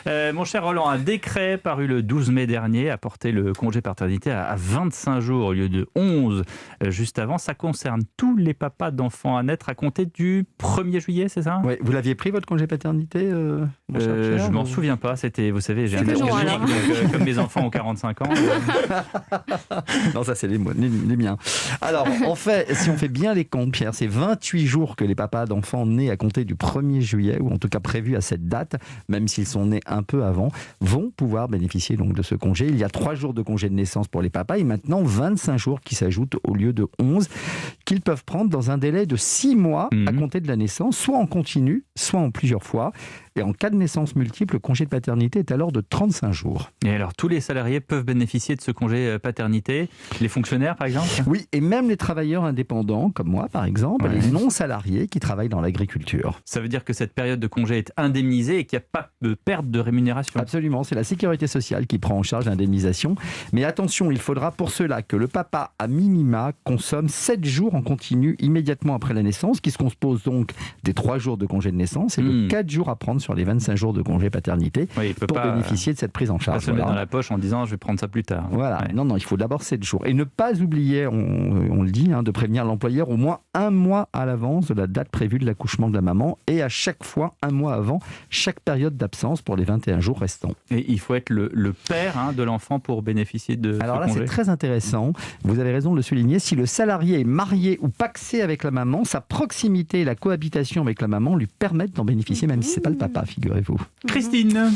Mon cher Roland, un décret paru le 12 mai dernier a porté le congé paternité à 25 jours au lieu de 11 juste avant. Ça concerne tous les papas d'enfants à naître à compter du 1er juillet, c'est ça ? Ouais, vous l'aviez pris votre congé paternité Je m'en souviens pas. C'était, vous savez, j'ai un âge comme mes enfants ont 45 ans. Non, ça c'est les miens. Alors, en fait, si on fait bien les comptes, Pierre, c'est 28 jours que les papas d'enfants nés à compter du 1er juillet, ou en tout cas prévus à cette date, même s'ils sont nés un peu avant, vont pouvoir bénéficier donc de ce congé. Il y a 3 jours de congé de naissance pour les papas et maintenant 25 jours qui s'ajoutent au lieu de 11, qu'ils peuvent prendre dans un délai de 6 mois à compter de la naissance, soit en continu, soit en plusieurs fois. Et en cas de naissance multiple, le congé de paternité est alors de 35 jours. Et alors, tous les salariés peuvent bénéficier de ce congé paternité ? Les fonctionnaires, par exemple ? Oui, et même les travailleurs indépendants, comme moi, par exemple, les non-salariés qui travaillent dans l'agriculture. Ça veut dire que cette période de congé est indemnisée et qu'il n'y a pas de perte de rémunération ? Absolument, c'est la sécurité sociale qui prend en charge l'indemnisation. Mais attention, il faudra pour cela que le papa, à minima, consomme 7 jours en continu immédiatement après la naissance, qui se compose donc des 3 jours de congé de naissance et de 4 jours à prendre sur les 25 jours de congé paternité pour bénéficier de cette prise en charge. Pas se mettre dans la poche en disant je vais prendre ça plus tard. Voilà, non, il faut d'abord 7 jours. Et ne pas oublier, on le dit, de prévenir l'employeur au moins 1 mois à l'avance de la date prévue de l'accouchement de la maman et à chaque fois 1 mois avant chaque période d'absence pour les 21 jours restants. Et il faut être le père de l'enfant pour bénéficier de Alors ce là, congé. c'est très intéressant. Vous avez raison de le souligner. Si le salarié est marié ou pacsé avec la maman, sa proximité et la cohabitation avec la maman lui permettent d'en bénéficier, même si ce n'est pas le papa, figurez-vous. Christine.